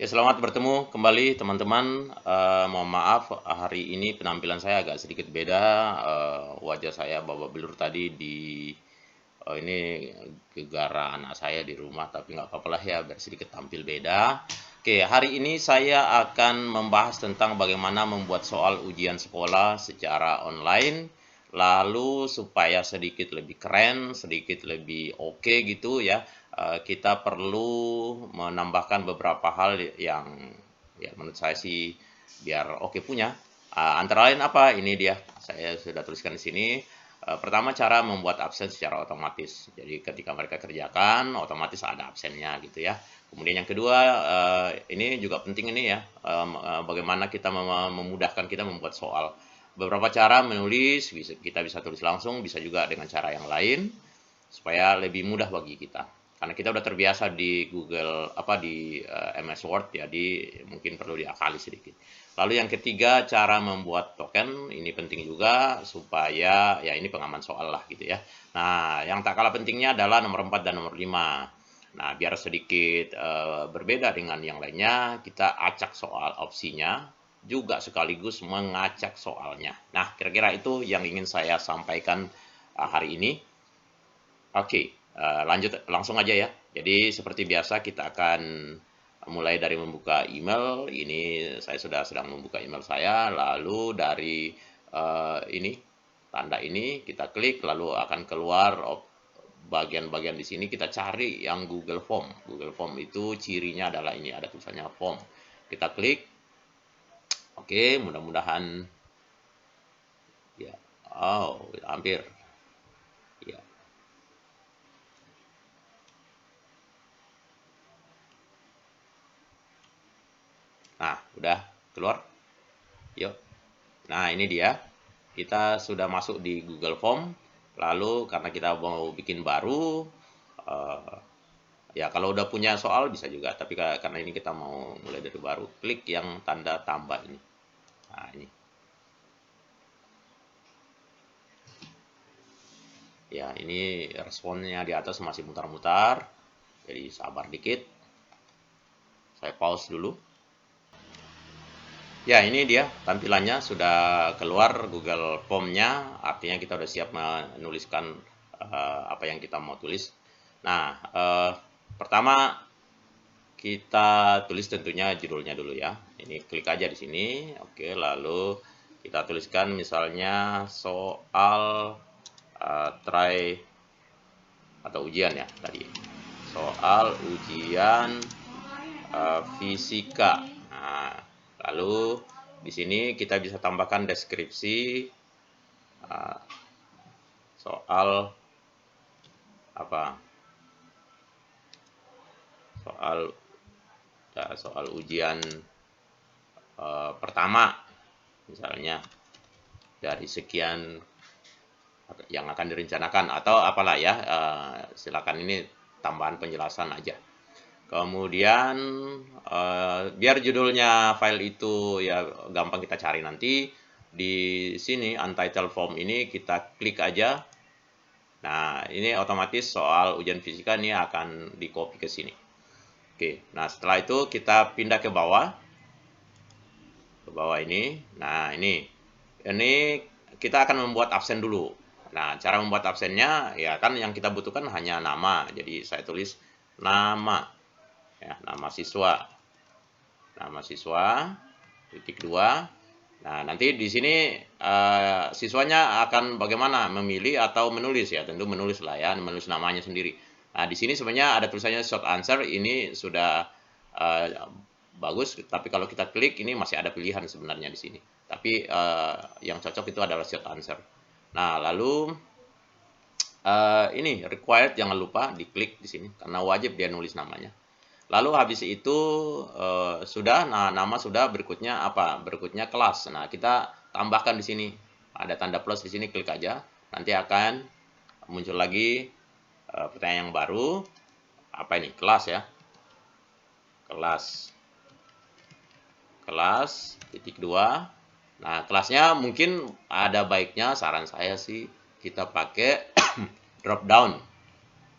Ya, selamat bertemu kembali teman-teman. Mohon maaf, hari ini penampilan saya agak sedikit beda. Wajah saya babak belur tadi ini gegara anak saya di rumah, tapi nggak apa-apa lah ya, biar sedikit tampil beda. Oke, hari ini saya akan membahas tentang bagaimana membuat soal ujian sekolah secara online, lalu supaya sedikit lebih keren, sedikit lebih oke gitu ya, kita perlu menambahkan beberapa hal yang ya menurut saya sih biar oke punya. Antara lain apa? Ini dia, saya sudah tuliskan di sini. Pertama, cara membuat absen secara otomatis. Jadi ketika mereka kerjakan, otomatis ada absennya gitu ya. Kemudian yang kedua, ini juga penting ini ya, bagaimana kita memudahkan kita membuat soal. Beberapa cara menulis, kita bisa tulis langsung, bisa juga dengan cara yang lain, supaya lebih mudah bagi kita. Karena kita udah terbiasa di Google, di MS Word, jadi mungkin perlu diakali sedikit. Lalu yang ketiga, cara membuat token, ini penting juga, supaya, ya ini pengaman soal lah gitu ya. Nah, yang tak kalah pentingnya adalah nomor 4 dan nomor 5. Nah, biar sedikit berbeda dengan yang lainnya, kita acak soal opsinya, juga sekaligus mengacak soalnya. Nah, kira-kira itu yang ingin saya sampaikan hari ini. Oke, lanjut langsung aja ya. Jadi seperti biasa kita akan mulai dari membuka email. Ini saya sudah sedang membuka email saya. Lalu dari ini tanda ini kita klik, lalu akan keluar bagian-bagian di sini. Kita cari yang Google Form. Google Form itu cirinya adalah ini ada tulisannya form. Kita klik. Oke, mudah-mudahan ya. Oh, hampir. Ya. Nah, udah keluar. Yuk. Nah, ini dia. Kita sudah masuk di Google Form. Lalu karena kita mau bikin baru, eh, ya kalau udah punya soal bisa juga. Tapi karena ini kita mau mulai dari baru, klik yang tanda tambah ini. Nah, ini. Ya, ini responnya di atas masih mutar-mutar. Jadi sabar dikit. Saya pause dulu. Ya, ini dia tampilannya sudah keluar Google Form-nya, artinya kita udah siap menuliskan apa yang kita mau tulis. Nah, pertama kita tulis tentunya judulnya dulu ya. Ini klik aja di sini. Oke, lalu kita tuliskan misalnya soal try atau ujian ya tadi. Soal ujian fisika. Nah, lalu di sini kita bisa tambahkan deskripsi soal apa? Soal ujian pertama, misalnya dari sekian yang akan direncanakan atau apalah ya. Silakan ini tambahan penjelasan aja. Kemudian biar judulnya file itu ya gampang kita cari nanti, di sini untitled form ini kita klik aja. Nah, ini otomatis soal ujian fisika ini akan di copy ke sini. Oke, nah setelah itu kita pindah ke bawah. Ke bawah ini. Nah, ini kita akan membuat absen dulu. Nah, cara membuat absennya ya kan yang kita butuhkan hanya nama. Jadi saya tulis nama. Ya, nama siswa. Nama siswa, titik 2. Nah, nanti di sini siswanya akan bagaimana memilih atau menulis ya. Tentu menulis lah ya, menulis namanya sendiri. Nah, di sini sebenarnya ada tulisannya short answer. Ini sudah bagus, tapi kalau kita klik ini masih ada pilihan sebenarnya di sini. Tapi yang cocok itu adalah short answer. Nah, lalu ini required jangan lupa diklik di sini karena wajib dia nulis namanya. Lalu habis itu sudah, nah nama sudah, berikutnya apa? Berikutnya kelas. Nah, kita tambahkan di sini. Ada tanda plus di sini, klik aja. Nanti akan muncul lagi pertanyaan yang baru. Apa ini? Kelas ya. Kelas. Kelas, titik 2. Nah, kelasnya mungkin ada baiknya, saran saya sih kita pakai drop down.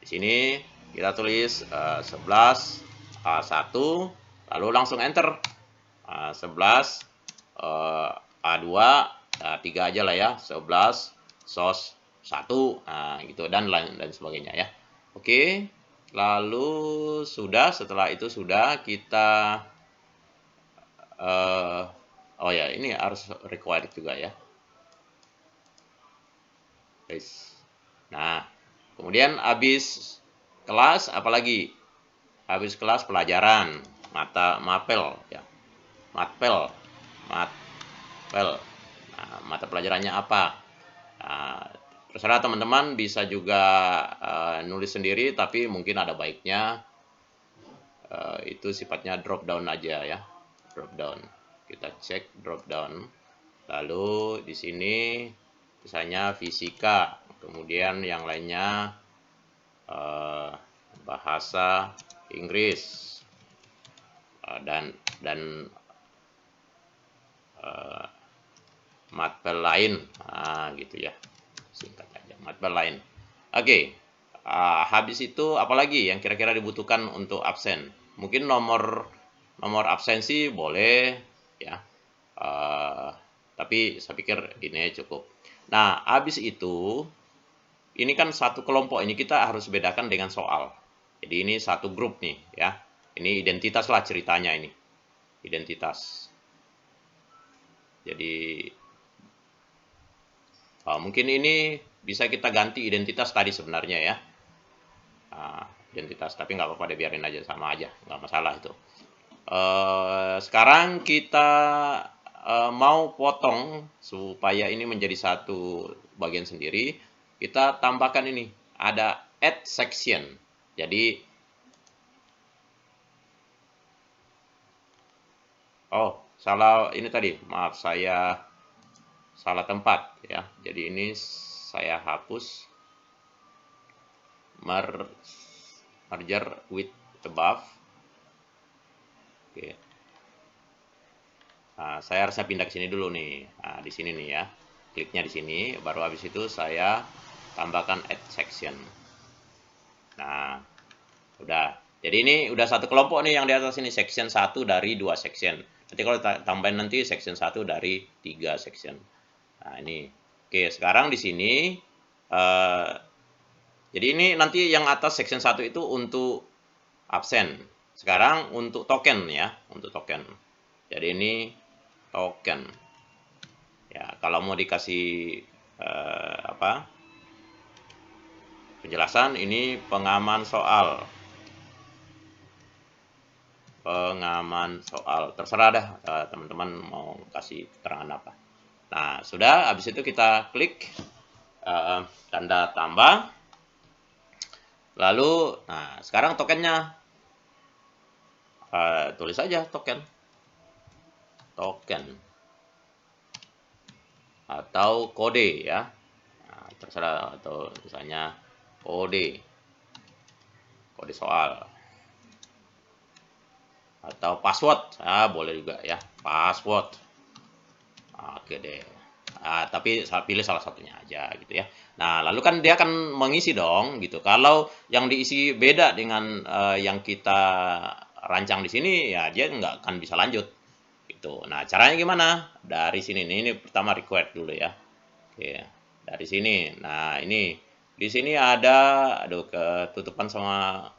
Di sini kita tulis 11 A1 lalu langsung enter. 11 A2, 3 aja lah ya, 11 sos 1, gitu, dan lain dan sebagainya ya. Oke, lalu setelah itu sudah kita oh ya, ini harus required juga ya. Guys. Nah, kemudian habis kelas apalagi? Habis kelas pelajaran, mapel ya. Matpel. Matpel. Nah, mata pelajarannya apa? Nah, terserah teman-teman, bisa juga nulis sendiri, tapi mungkin ada baiknya itu sifatnya drop down aja ya. Drop down. Kita cek drop down. Lalu di sini misalnya fisika, kemudian yang lainnya bahasa Inggris dan matpel lain, gitu ya, singkat aja, matpel lain. Oke, habis itu apalagi yang kira-kira dibutuhkan untuk absen? Mungkin nomor absensi boleh ya, tapi saya pikir ini cukup. Nah, habis itu ini kan satu kelompok, ini kita harus bedakan dengan soal. Jadi ini satu grup nih ya. Ini identitas lah ceritanya ini. Identitas. Jadi mungkin ini bisa kita ganti identitas tadi sebenarnya ya. Identitas, tapi nggak apa-apa deh, biarin aja, sama aja, nggak masalah itu. Sekarang kita mau potong supaya ini menjadi satu bagian sendiri. Kita tambahkan ini, ada add section. Jadi salah ini tadi, maaf, saya salah tempat ya. Jadi ini saya hapus merger with above. Oke. Nah, saya harusnya pindah ke sini dulu nih. Nah, di sini nih ya. Kliknya di sini, baru habis itu saya tambahkan add section. Nah, udah. Jadi ini udah satu kelompok nih yang di atas ini, section 1 dari 2 section. Nanti kalau tambahin nanti section 1 dari 3 section. Nah, ini. Oke, sekarang di sini jadi ini nanti yang atas section 1 itu untuk absen. Sekarang untuk token ya, untuk token. Jadi ini token. Ya, kalau mau dikasih penjelasan, ini pengaman soal. Pengaman soal. Terserah dah teman-teman mau kasih keterangan apa. Nah, sudah, habis itu kita klik tanda tambah. Lalu, nah sekarang tokennya tulis aja token atau kode ya. Nah, terserah, atau misalnya kode soal atau password, boleh juga ya, password. Oke deh. Tapi saya pilih salah satunya aja gitu ya. Nah, lalu kan dia akan mengisi dong gitu. Kalau yang diisi beda dengan yang kita rancang di sini, ya dia nggak akan bisa lanjut gitu. Nah, caranya gimana? Dari sini nih, ini pertama required dulu ya. Oke, dari sini. Nah, ini di sini ada, ketutupan sama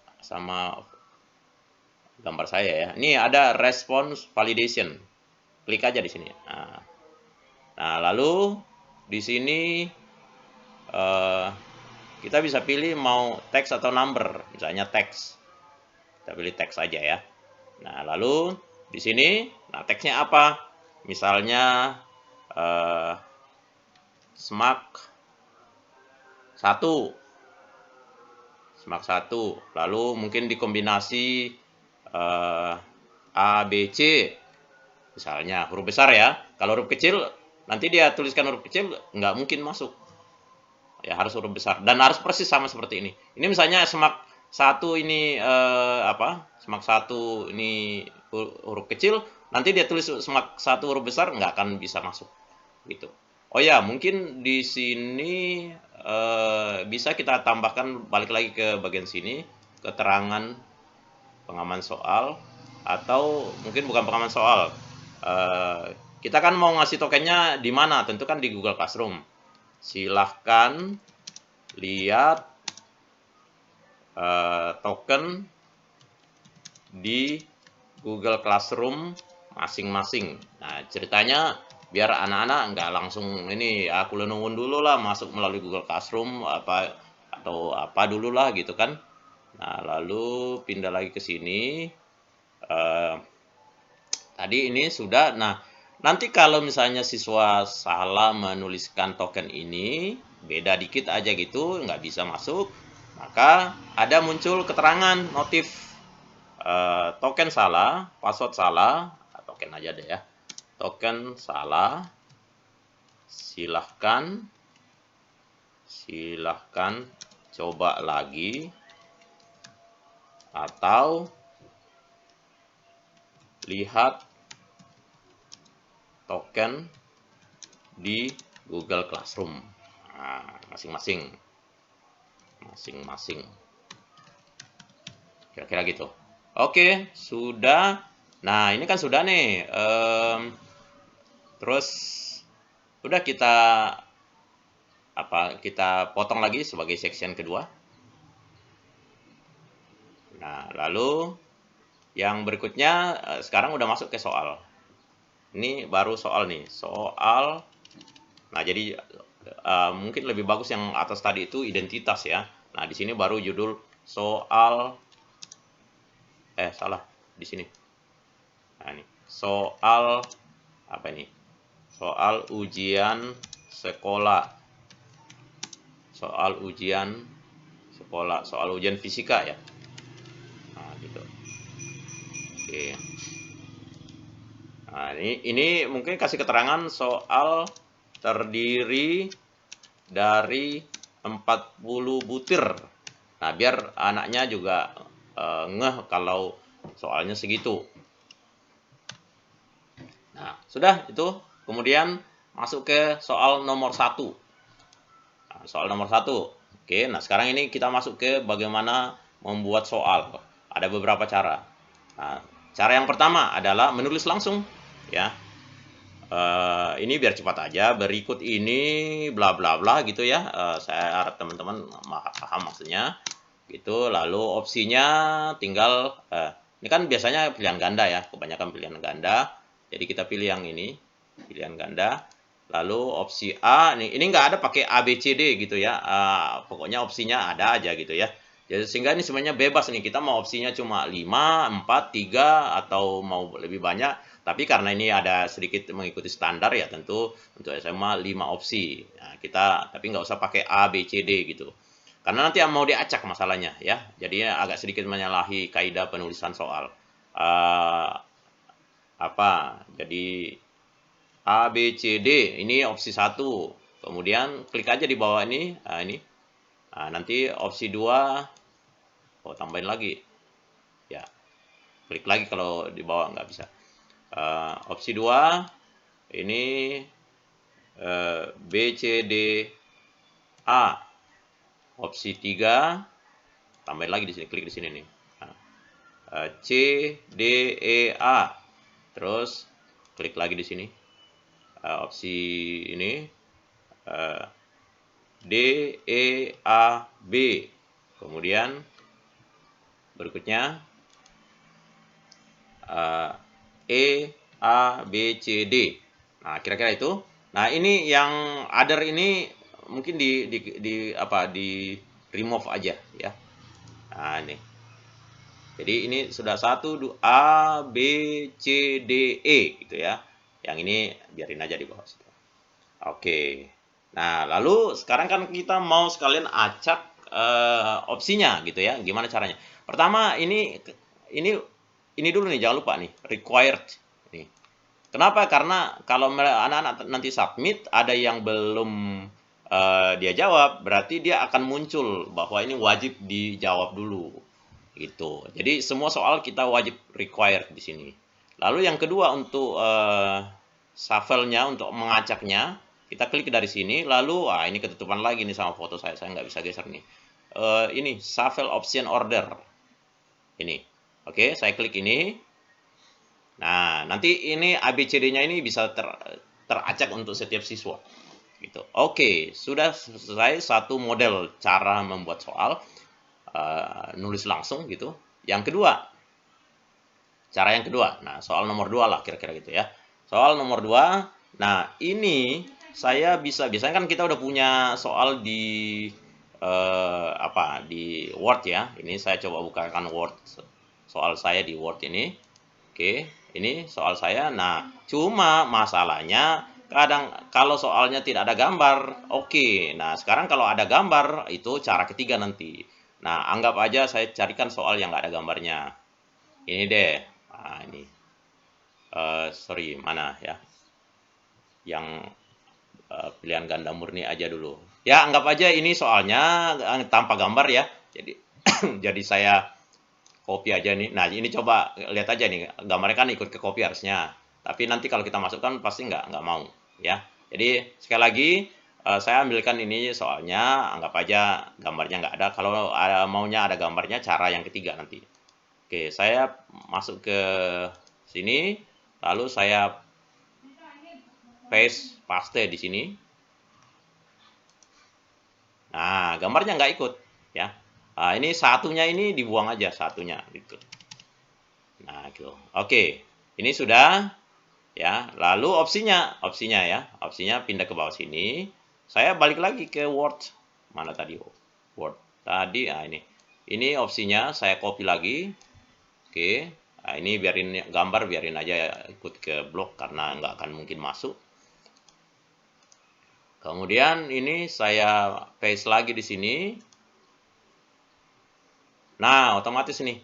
gambar saya ya. Ini ada response validation. Klik aja di sini. Nah, lalu di sini kita bisa pilih mau teks atau number. Misalnya teks. Kita pilih teks aja ya. Nah, lalu di sini, nah teksnya apa? Misalnya SMART 1. SMART 1. Lalu mungkin dikombinasi A, B, C. Misalnya huruf besar ya. Kalau huruf kecil, nanti dia tuliskan huruf kecil, nggak mungkin masuk. Ya harus huruf besar. Dan harus persis sama seperti ini. Ini misalnya SMART 1 ini SMART 1 ini huruf kecil, nanti dia tulis SMART 1 huruf besar, nggak akan bisa masuk. Gitu. Oh ya, mungkin di sini bisa kita tambahkan, balik lagi ke bagian sini, keterangan pengaman soal. atau mungkin bukan pengaman soal. Kita kan mau ngasih tokennya di mana? Tentu kan di Google Classroom. Silahkan lihat token di Google Classroom masing-masing. Nah, ceritanya biar anak-anak nggak langsung ini aku nungguin dulu lah masuk melalui Google Classroom apa atau apa dulu lah gitu kan. Nah, lalu pindah lagi ke sini. Tadi ini sudah. Nah, nanti kalau misalnya siswa salah menuliskan token ini, beda dikit aja gitu, nggak bisa masuk, maka ada muncul keterangan notif token salah, password salah, token aja deh ya. Token salah, silahkan coba lagi, atau lihat token di Google Classroom. Nah, masing-masing. Kira-kira gitu. Oke, sudah. Nah, ini kan sudah nih. Terus udah kita potong lagi sebagai section kedua. Nah, lalu yang berikutnya sekarang udah masuk ke soal. Ini baru soal nih. Soal. Nah, jadi mungkin lebih bagus yang atas tadi itu identitas ya. Nah, di sini baru judul soal. Salah di sini. Nah, ini soal apa ini? Soal ujian sekolah. Soal ujian sekolah, soal ujian fisika ya. Nah, gitu. Oke. Nah, ini mungkin kasih keterangan soal terdiri dari 40 butir. Nah, biar anaknya juga ngeh kalau soalnya segitu. Nah, sudah itu. Kemudian masuk ke soal nomor 1. Nah, soal nomor 1. Oke, nah sekarang ini kita masuk ke bagaimana membuat soal. Ada beberapa cara. Nah, cara yang pertama adalah menulis langsung, ya. Ini biar cepat aja. Berikut ini bla bla bla gitu ya. Saya harap teman-teman paham maksudnya. Gitu. Lalu opsinya tinggal ini kan biasanya pilihan ganda ya, kebanyakan pilihan ganda. Jadi kita pilih yang ini, pilihan ganda. Lalu opsi A, ini nggak ada pakai A, B, C, D gitu ya. Pokoknya opsinya ada aja gitu ya. Jadi sehingga ini sebenarnya bebas nih. Kita mau opsinya cuma 5, 4, 3, atau mau lebih banyak. Tapi karena ini ada sedikit mengikuti standar ya tentu untuk SMA 5 opsi. Nah, tapi nggak usah pakai A, B, C, D gitu. Karena nanti mau diacak masalahnya ya. Jadinya agak sedikit menyalahi kaidah penulisan soal. Jadi A, B, C, D, ini opsi 1. Kemudian klik aja di bawah ini. Nah, ini. Nah, nanti opsi 2, tambahin lagi. Ya, klik lagi kalau di bawah nggak bisa. Opsi 2, ini B, C, D, A. Opsi 3, tambahin lagi di sini, klik di sini nih. C, D, E, A. Terus klik lagi di sini. Opsi ini D, E, A, B. Kemudian berikutnya E, A, B, C, D. Nah, kira-kira itu. Nah, ini yang other ini mungkin di remove aja ya. Nah, ini. Jadi ini sudah 1, 2, A, B, C, D, E gitu ya. Yang ini biarin aja di bawah situ. Oke. Nah, lalu sekarang kan kita mau sekalian acak opsinya gitu ya. Gimana caranya? Pertama ini dulu nih, jangan lupa nih, required nih. Kenapa? Karena kalau anak-anak nanti submit ada yang belum dia jawab, berarti dia akan muncul bahwa ini wajib dijawab dulu. Gitu. Jadi semua soal kita wajib required di sini. Lalu yang kedua untuk shuffle-nya, untuk mengacaknya, kita klik dari sini. Lalu ini ketutupan lagi nih sama foto saya nggak bisa geser nih. Ini shuffle option order. Ini. Oke, saya klik ini. Nah, nanti ini ABCD-nya ini bisa teracak untuk setiap siswa. Gitu. Oke, sudah selesai satu model cara membuat soal nulis langsung gitu. Yang kedua, cara yang kedua. Nah, soal nomor 2 lah kira-kira gitu ya. Soal nomor 2, nah ini saya biasanya kan kita udah punya soal di di Word ya. Ini saya coba bukakan Word soal saya di Word ini. Oke, ini soal saya. Nah, cuma masalahnya kadang kalau soalnya tidak ada gambar, oke. Nah, sekarang kalau ada gambar, itu cara ketiga nanti. Nah, anggap aja saya carikan soal yang nggak ada gambarnya. Ini deh. Nah, ini. Sorry, mana ya? Yang pilihan ganda murni aja dulu. Ya, anggap aja ini soalnya tanpa gambar ya. Jadi, jadi saya copy aja nih. Nah, ini coba lihat aja nih, gambarnya kan ikut ke copy harusnya. Tapi nanti kalau kita masukkan pasti nggak mau, ya. Jadi sekali lagi saya ambilkan ini soalnya, anggap aja gambarnya nggak ada. Kalau maunya ada gambarnya, cara yang ketiga nanti. Oke, saya masuk ke sini, lalu saya paste di sini. Nah, gambarnya nggak ikut, ya. Nah, ini satunya ini dibuang aja satunya, gitu. Nah, gitu. Oke, ini sudah ya. Lalu opsinya ya, opsinya pindah ke bawah sini. Saya balik lagi ke Word. Mana tadi? Word. Tadi, nah ini. Ini opsinya saya copy lagi. Oke. Nah, ini biarin gambar, biarin aja ikut ke blok karena nggak akan mungkin masuk. Kemudian ini saya paste lagi di sini. Nah, otomatis nih.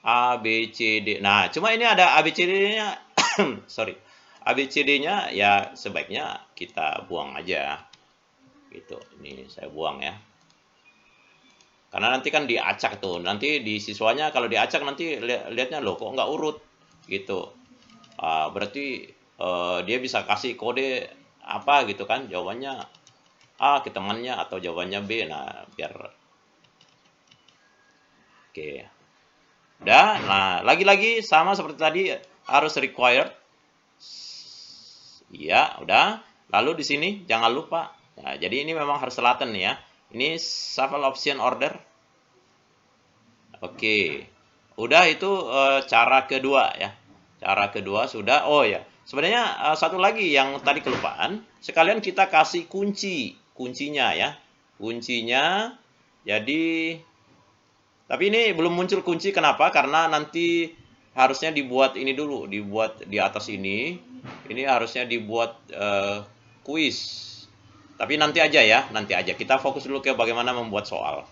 A, B, C, D. Nah, cuma ini ada ABCD-nya. Sorry. ABCD-nya ya sebaiknya kita buang aja. Gitu. Ini saya buang ya. Karena nanti kan diacak tuh. Nanti di siswanya kalau diacak nanti lihatnya loh kok nggak urut. Gitu. Berarti dia bisa kasih kode apa gitu kan. Jawabannya A ke temannya atau jawabannya B. Nah, biar oke. Udah, nah lagi-lagi sama seperti tadi harus required. Iya, udah. Lalu di sini jangan lupa. Nah, jadi ini memang harus selatan nih ya. Ini shuffle option order. Oke. Udah itu cara kedua ya. Cara kedua sudah. Oh ya. Sebenarnya satu lagi yang tadi kelupaan. Sekalian kita kasih kuncinya ya. Kuncinya. Jadi tapi ini belum muncul kunci, kenapa? Karena nanti harusnya dibuat ini dulu, dibuat di atas ini. Ini harusnya dibuat kuis. Tapi nanti aja ya, nanti aja. Kita fokus dulu ke bagaimana membuat soal.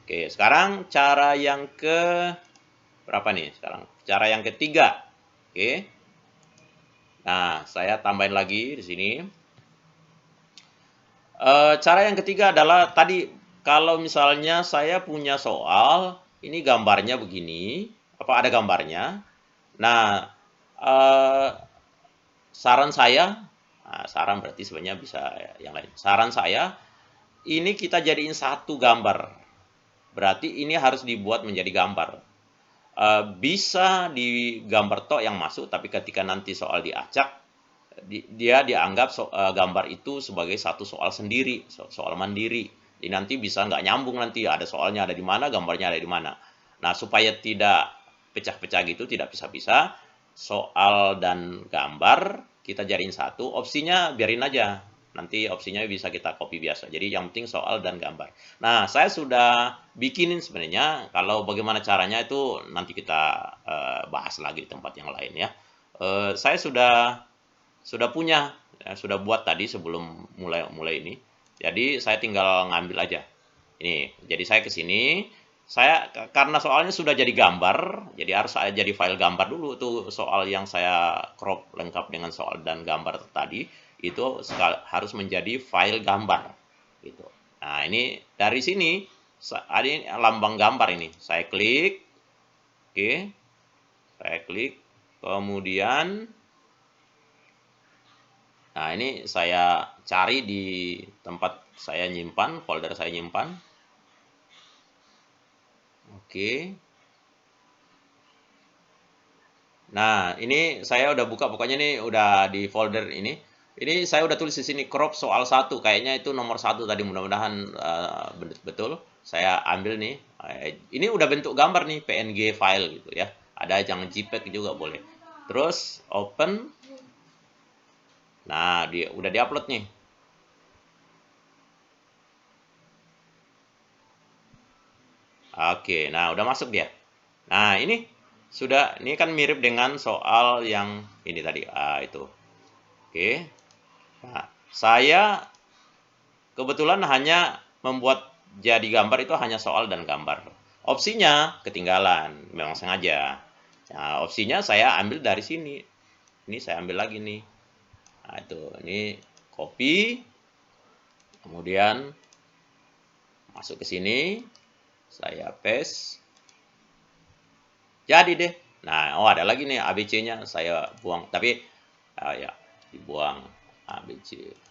Oke, sekarang cara yang ke berapa nih sekarang? Cara yang ketiga. Oke. Nah, saya tambahin lagi di sini. Cara yang ketiga adalah tadi kalau misalnya saya punya soal, ini gambarnya begini, apa ada gambarnya. Nah, saran saya, saran berarti sebenarnya bisa yang lain. Saran saya, ini kita jadiin satu gambar. Berarti ini harus dibuat menjadi gambar. Bisa di gambar tok yang masuk, tapi ketika nanti soal diacak, dia dianggap gambar itu sebagai satu soal sendiri, soal mandiri. Jadi nanti bisa nggak nyambung nanti ada soalnya ada di mana, gambarnya ada di mana. Nah, supaya tidak pecah-pecah gitu, tidak bisa-bisa, soal dan gambar kita jadiin satu, opsinya biarin aja. Nanti opsinya bisa kita copy biasa. Jadi yang penting soal dan gambar. Nah, saya sudah bikinin sebenarnya. Kalau bagaimana caranya itu nanti kita bahas lagi di tempat yang lain ya. Saya sudah punya, sudah buat tadi sebelum mulai ini. Jadi saya tinggal ngambil aja. Ini, jadi saya ke sini. Saya karena soalnya sudah jadi gambar, jadi harus saya jadi file gambar dulu tuh soal yang saya crop lengkap dengan soal dan gambar tadi itu harus menjadi file gambar gitu. Nah, ini dari sini ada ini lambang gambar ini. Saya klik. Oke. Saya klik. Kemudian nah, ini saya cari di tempat saya nyimpan, folder saya nyimpan. Oke. Nah, ini saya udah buka, pokoknya ini udah di folder ini. Ini saya udah tulis di sini crop soal satu, kayaknya itu nomor satu tadi, mudah-mudahan betul. Saya ambil nih, ini udah bentuk gambar nih, PNG file gitu ya. Ada yang JPEG juga boleh. Terus open, nah dia udah diupload nih. Oke, nah udah masuk dia. Nah ini sudah, ini kan mirip dengan soal yang ini tadi, itu. Oke, nah saya kebetulan hanya membuat jadi gambar itu hanya soal dan gambar. Opsinya ketinggalan, memang sengaja. Nah, opsinya saya ambil dari sini. Ini saya ambil lagi nih. Nah, itu ini copy, kemudian masuk ke sini, saya paste. Jadi deh. Nah, oh ada lagi nih ABC-nya saya buang, tapi ya dibuang ABC.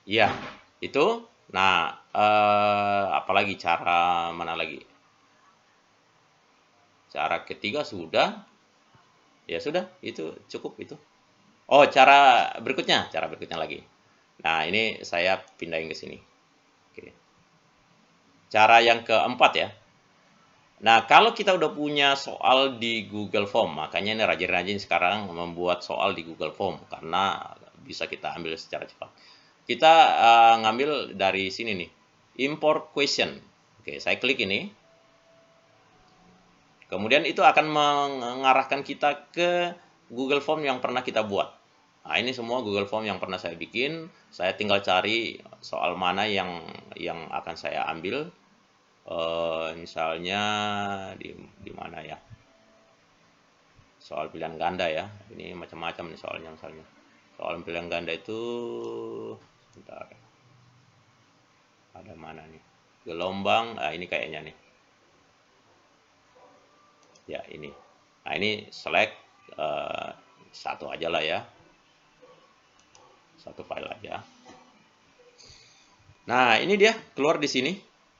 Iya, itu. Nah, apalagi cara mana lagi? Cara ketiga sudah, ya sudah, itu cukup itu. Oh, cara berikutnya lagi. Nah, ini saya pindahin ke sini. Oke. Cara yang keempat ya. Nah, kalau kita udah punya soal di Google Form, makanya ini rajin-rajin sekarang membuat soal di Google Form karena bisa kita ambil secara cepat. Kita ngambil dari sini nih, import question. Oke, saya klik ini. Kemudian itu akan mengarahkan kita ke Google Form yang pernah kita buat. Nah, ini semua Google Form yang pernah saya bikin. Saya tinggal cari soal mana yang akan saya ambil. Misalnya di mana ya? Soal pilihan ganda ya. Ini macam-macam nih soalnya misalnya. Soal pilihan ganda itu sebentar. Ada mana nih? Gelombang, ini kayaknya nih. Ya, ini. Nah, ini select satu aja lah ya. Satu file aja. Nah, ini dia keluar di sini.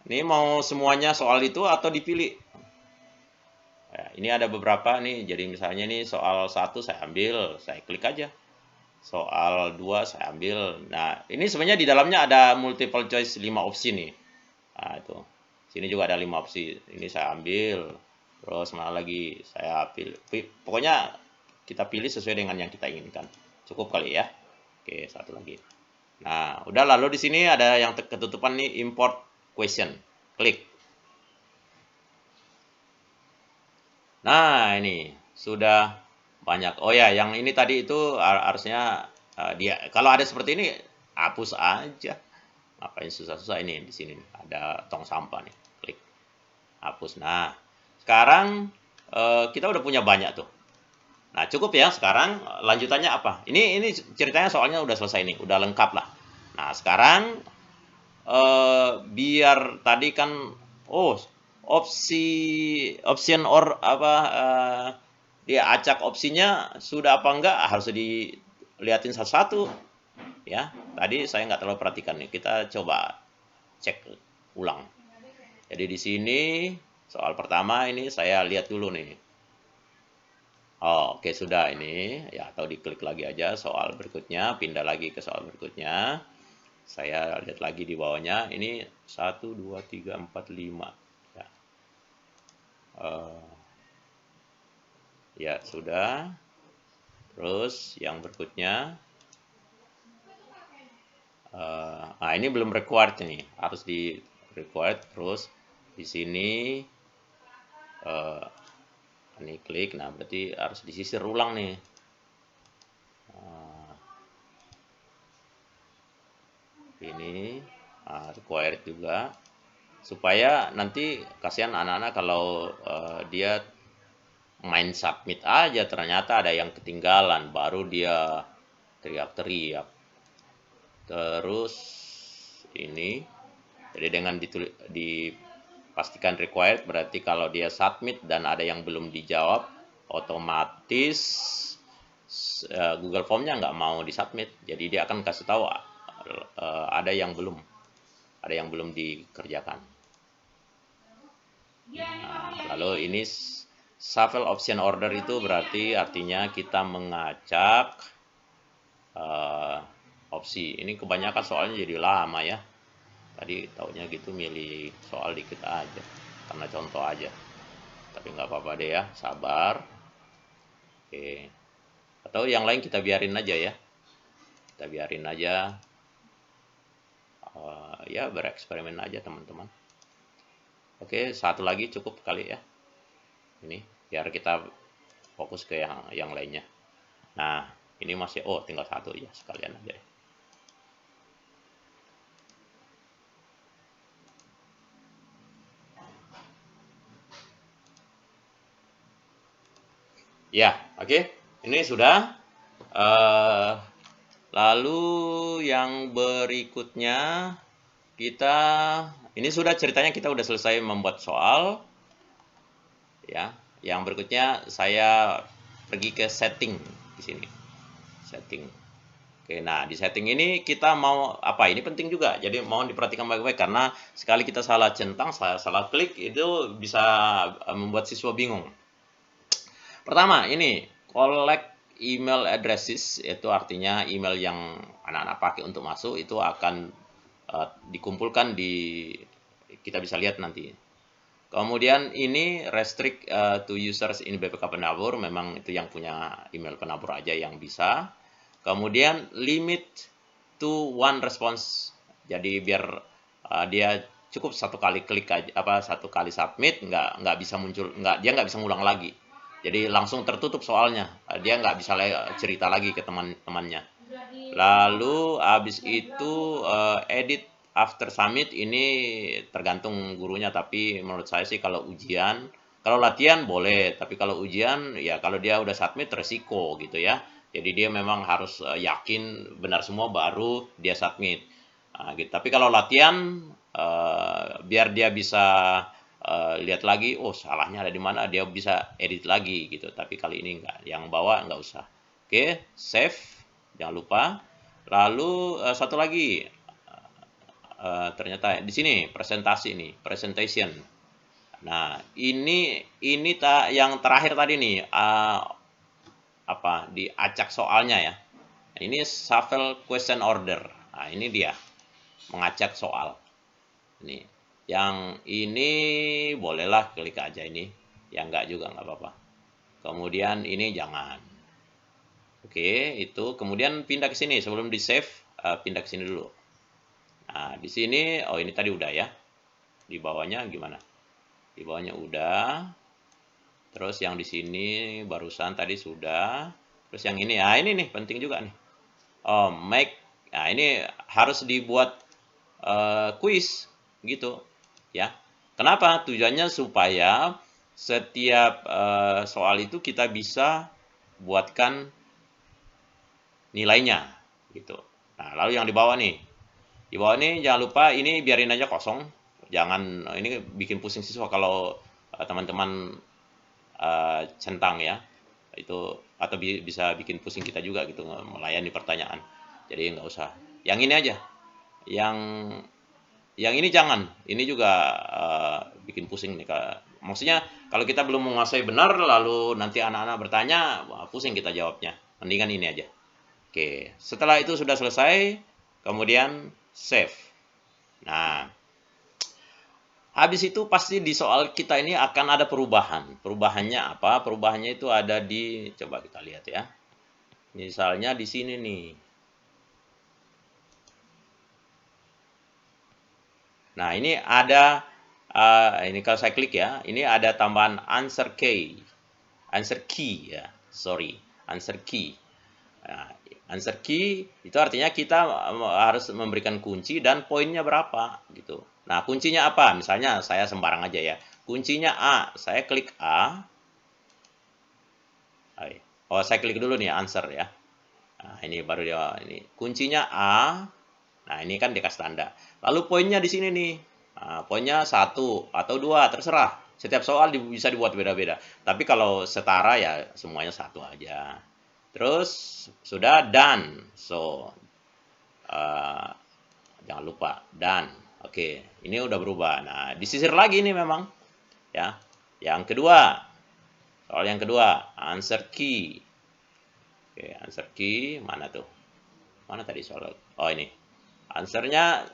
Ini mau semuanya soal itu atau dipilih. Ya, ini ada beberapa nih. Jadi misalnya nih soal satu saya ambil, saya klik aja. Soal 2 saya ambil. Nah, ini sebenarnya di dalamnya ada multiple choice 5 opsi nih. Nah, itu. Sini juga ada 5 opsi. Ini saya ambil. Terus mana lagi? Saya pilih. Pokoknya kita pilih sesuai dengan yang kita inginkan. Cukup kali ya. Oke, satu lagi. Nah, udah, lalu di sini ada yang ketutupan nih, import question. Klik. Nah, ini sudah banyak. Oh ya, yang ini tadi itu harusnya dia kalau ada seperti ini hapus aja. Ngapain susah-susah, ini di sini ada tong sampah nih. Klik. Hapus. Nah, sekarang kita udah punya banyak tuh. Nah, cukup ya. Sekarang lanjutannya apa? Ini ceritanya soalnya udah selesai nih, udah lengkap lah. Nah, sekarang biar tadi kan, oh, option or apa, dia acak opsinya sudah apa enggak harus dilihatin satu-satu ya. Tadi saya nggak terlalu perhatikan nih. Kita coba cek ulang. Jadi di sini soal pertama ini saya lihat dulu nih. Oh, oke, sudah ini ya, atau diklik lagi aja soal berikutnya, pindah lagi ke soal berikutnya. Saya lihat lagi di bawahnya, ini 1, 2, 3, 4, 5 ya. Ya sudah. Terus yang berikutnya, nah ini belum required nih, harus di required. Terus di sini ini klik, nah berarti harus disisir ulang nih. Ini required juga, supaya nanti kasihan anak-anak kalau dia main submit aja ternyata ada yang ketinggalan, baru dia teriak-teriak. Terus ini, jadi dengan pastikan required, berarti kalau dia submit dan ada yang belum dijawab, otomatis Google Form-nya nggak mau disubmit. Jadi dia akan kasih tahu ada yang belum dikerjakan. Nah, lalu ini shuffle option order itu berarti artinya kita mengacak opsi. Ini kebanyakan soalnya jadi lama ya. Tadi taunya gitu milih soal dikit aja, karena contoh aja. Tapi nggak apa-apa deh ya, sabar. Oke. Atau yang lain kita biarin aja ya. Kita biarin aja. Ya bereksperimen aja teman-teman. Oke, satu lagi cukup kali ya. Ini biar kita fokus ke yang lainnya. Nah, ini masih tinggal satu ya, sekalian aja. Ya, oke. Ini sudah. Lalu yang berikutnya ini sudah ceritanya kita udah selesai membuat soal. Ya, yang berikutnya saya pergi ke setting di sini. Setting. Oke, nah di setting ini kita mau apa? Ini penting juga. Jadi mohon diperhatikan baik-baik karena sekali kita salah centang, salah klik itu bisa membuat siswa bingung. Pertama, ini collect email addresses, itu artinya email yang anak-anak pakai untuk masuk itu akan dikumpulkan kita bisa lihat nanti. Kemudian ini restrict to users in BPK Penabur, memang itu yang punya email penabur aja yang bisa. Kemudian limit to one response, jadi biar dia cukup satu kali klik aja, satu kali submit, nggak bisa muncul, dia nggak bisa ngulang lagi. Jadi langsung tertutup soalnya, dia nggak bisa cerita lagi ke teman-temannya. Lalu habis itu edit after submit, ini tergantung gurunya, tapi menurut saya sih kalau latihan boleh, tapi kalau ujian ya kalau dia udah submit resiko gitu ya. Jadi dia memang harus yakin benar semua baru dia submit. Nah, gitu. Tapi kalau latihan biar dia bisa lihat lagi, salahnya ada di mana, dia bisa edit lagi gitu. Tapi kali ini enggak, yang bawah enggak usah. Oke, save, jangan lupa. Lalu satu lagi, ternyata di sini presentasi nih, presentation. Nah, ini yang terakhir tadi nih, diacak soalnya ya. Nah, ini shuffle question order. Nah, ini dia mengacak soal. Ini yang ini bolehlah klik aja ini, yang enggak juga enggak apa-apa. Kemudian ini jangan. Oke, itu kemudian pindah ke sini sebelum di save, pindah ke sini dulu. Nah, di sini ini tadi udah ya. Di bawahnya gimana? Di bawahnya udah. Terus yang di sini barusan tadi sudah. Terus yang ini, ini nih penting juga nih. Nah ini harus dibuat quiz gitu ya. Kenapa? Tujuannya supaya setiap soal itu kita bisa buatkan nilainya gitu. Nah, lalu yang di bawah nih. Di bawah ini jangan lupa ini biarin aja kosong. Jangan, ini bikin pusing siswa kalau teman-teman centang ya. Itu atau bisa bikin pusing kita juga gitu melayani pertanyaan. Jadi nggak usah. Yang ini aja. Yang ini jangan. Ini juga bikin pusing nih. Maksudnya kalau kita belum menguasai benar lalu nanti anak-anak bertanya, pusing kita jawabnya. Mendingan ini aja. Oke, setelah itu sudah selesai, kemudian save. Nah, habis itu pasti di soal kita ini akan ada perubahan. Perubahannya apa? Perubahannya itu ada coba kita lihat ya. Misalnya di sini nih. Nah, ini ada, ini kalau saya klik ya, ini ada tambahan answer key. Answer key ya, sorry, answer key. Nah, answer key itu artinya kita harus memberikan kunci dan poinnya berapa gitu. Nah, kuncinya apa? Misalnya saya sembarang aja ya. Kuncinya A, saya klik A. Saya klik dulu nih answer ya. Nah, ini baru dia ini. Kuncinya A. Nah, ini kan dikasih tanda. Lalu poinnya di sini nih. Nah, poinnya satu atau dua, terserah. Setiap soal bisa dibuat beda-beda. Tapi kalau setara ya semuanya satu aja. Terus sudah done. So, uh, jangan lupa done. Oke, ini udah berubah. Nah, disisir lagi ini memang ya. Yang kedua, soal yang kedua, answer key. Oke, answer key mana tuh? Mana tadi soal? Oh, ini. Answernya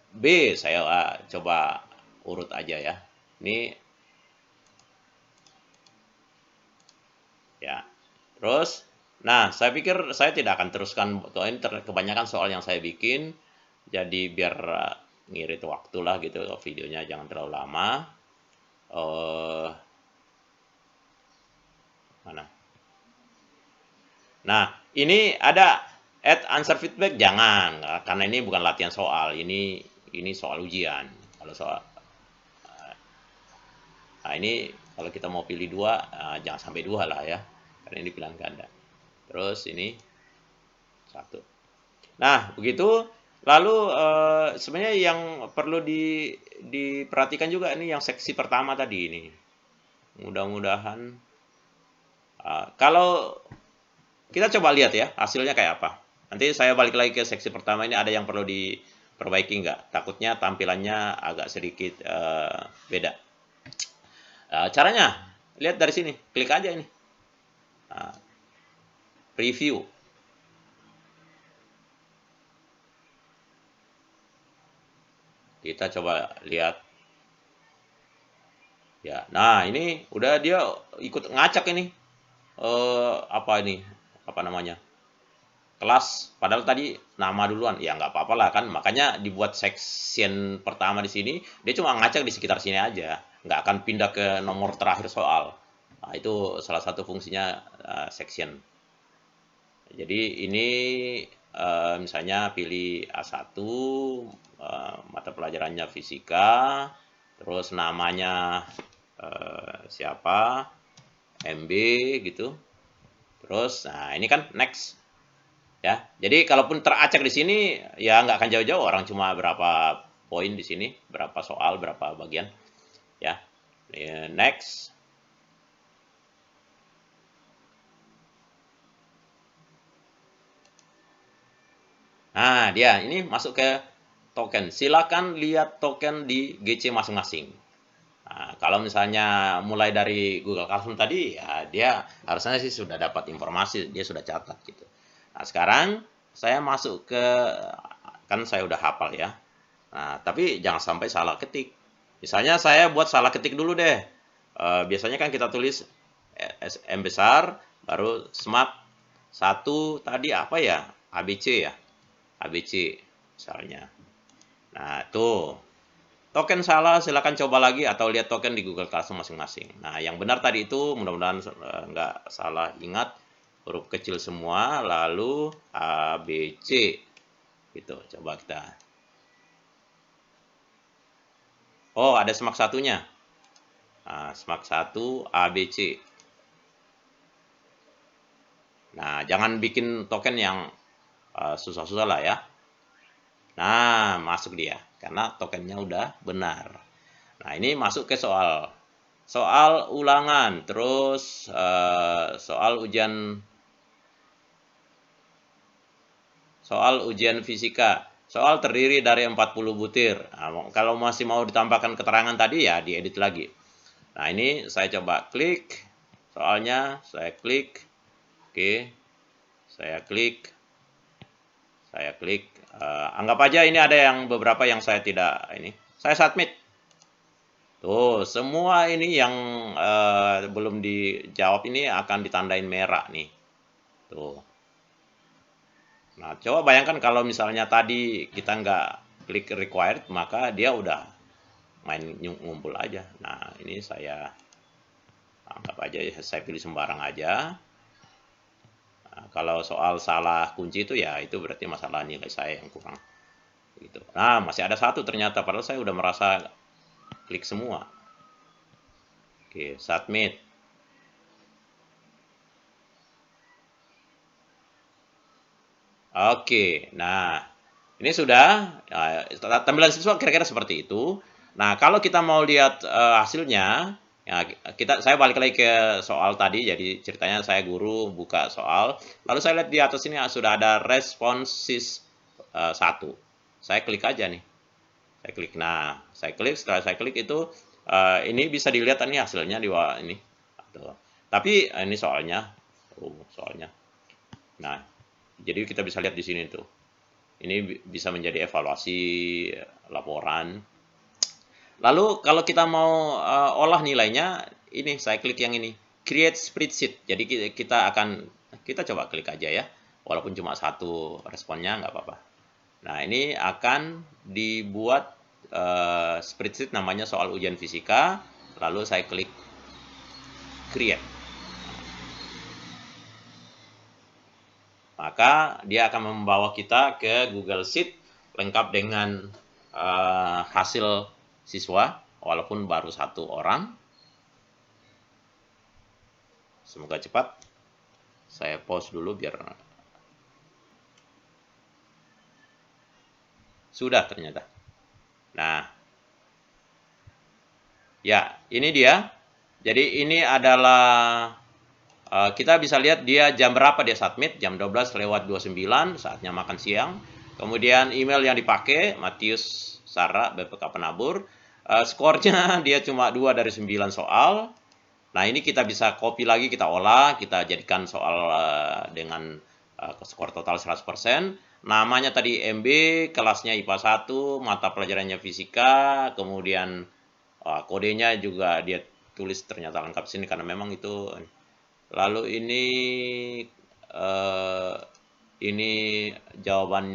B. Saya coba urut aja ya. Ini ya. Terus, nah saya pikir saya tidak akan teruskan, ini kebanyakan soal yang saya bikin, jadi biar ngirit waktu lah gitu, videonya jangan terlalu lama. Uh, Mana? Nah, ini ada add answer feedback, jangan, karena ini bukan latihan soal, ini soal ujian. Kalau soal, nah ini kalau kita mau pilih dua, jangan sampai dua lah ya, karena ini pilihan ganda. Terus ini satu. Nah, begitu. Lalu sebenarnya yang perlu diperhatikan juga ini yang seksi pertama tadi ini. Mudah-mudahan kalau kita coba lihat ya hasilnya kayak apa. Nanti saya balik lagi ke seksi pertama ini, ada yang perlu diperbaiki nggak? Takutnya tampilannya agak sedikit beda. Caranya lihat dari sini, klik aja ini. Preview. Kita coba lihat. Ya, nah ini udah dia ikut ngacak ini. Apa ini? Apa namanya? Kelas. Padahal tadi nama duluan. Ya nggak apa-apa lah kan. Makanya dibuat section pertama di sini. Dia cuma ngacak di sekitar sini aja. Nggak akan pindah ke nomor terakhir soal. Nah, itu salah satu fungsinya section. Jadi ini misalnya pilih A1, mata pelajarannya fisika, terus namanya siapa, MB gitu. Terus, nah ini kan next ya. Jadi kalaupun teracak di sini ya nggak akan jauh-jauh, orang cuma berapa poin di sini, berapa soal, berapa bagian ya. Next. Nah, dia ini masuk ke token. Silakan lihat token di GC masing-masing. Nah, kalau misalnya mulai dari Google Classroom tadi, ya dia harusnya sih sudah dapat informasi, dia sudah catat gitu. Nah, sekarang saya masuk ke, kan saya udah hafal ya. Nah, tapi jangan sampai salah ketik. Misalnya saya buat salah ketik dulu deh. Biasanya kan kita tulis M besar, baru SMAP 1 tadi apa ya? ABC ya? ABC misalnya. Nah, tuh. Token salah, silakan coba lagi atau lihat token di Google Classroom masing-masing. Nah, yang benar tadi itu mudah-mudahan nggak salah ingat, huruf kecil semua, lalu A, B, C. Gitu, coba kita. Oh, ada semak satunya. Nah, semak 1, A, B, C. Nah, jangan bikin token yang susah-susah lah ya. Nah, masuk dia, karena tokennya udah benar. Nah, ini masuk ke soal ulangan, terus soal ujian fisika. Soal terdiri dari 40 butir. Nah, kalau masih mau ditambahkan keterangan tadi ya diedit lagi. Nah, ini saya coba klik soalnya, saya klik. Oke. Saya klik. Anggap aja ini ada yang beberapa yang saya tidak ini. Saya submit. Tuh, semua ini yang belum dijawab ini akan ditandain merah nih. Tuh. Nah, coba bayangkan kalau misalnya tadi kita nggak klik required, maka dia udah main ngumpul aja. Nah, ini saya anggap aja saya pilih sembarang aja. Nah, kalau soal salah kunci itu ya itu berarti masalah nilai saya yang kurang. Gitu. Nah, masih ada satu ternyata, padahal saya udah merasa klik semua. Oke, submit. Oke, nah ini sudah tampilan siswa kira-kira seperti itu. Nah, kalau kita mau lihat hasilnya, ya saya balik lagi ke soal tadi. Jadi ceritanya saya guru buka soal, lalu saya lihat di atas ini sudah ada responses 1. Saya klik aja nih. Saya klik. Nah, setelah saya klik itu ini bisa dilihat ini hasilnya di bawah ini. Tuh. Tapi ini soalnya. Soalnya. Nah, jadi kita bisa lihat di sini tuh. Ini bisa menjadi evaluasi laporan. Lalu kalau kita mau olah nilainya, ini saya klik yang ini, create spreadsheet. Jadi kita coba klik aja ya, walaupun cuma satu responnya nggak apa-apa. Nah, ini akan dibuat spreadsheet namanya soal ujian fisika, lalu saya klik create. Maka dia akan membawa kita ke Google Sheet lengkap dengan hasil siswa, walaupun baru 1 orang. Semoga cepat. Saya pause dulu biar sudah ternyata. Nah, ya ini dia. Jadi ini adalah kita bisa lihat dia jam berapa dia submit, jam 12:29, saatnya makan siang. Kemudian email yang dipakai, Matius Sara, BPK Penabur. Skornya dia cuma 2 dari 9 soal. Nah, ini kita bisa copy lagi, kita olah, kita jadikan soal dengan skor total 100%. Namanya tadi MB, kelasnya IPA 1, mata pelajarannya fisika, kemudian kodenya juga dia tulis ternyata lengkap sini karena memang itu. Lalu ini jawaban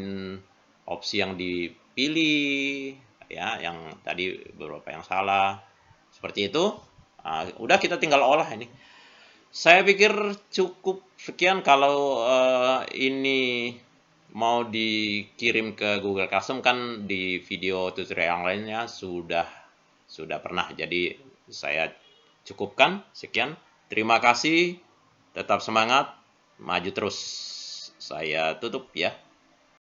opsi yang dipilih ya, yang tadi beberapa yang salah. Seperti itu. Udah kita tinggal olah ini. Saya pikir cukup sekian kalau ini mau dikirim ke Google Classroom, kan di video tutorial yang lainnya sudah pernah. Jadi saya cukupkan sekian. Terima kasih. Tetap semangat, maju terus. Saya tutup ya.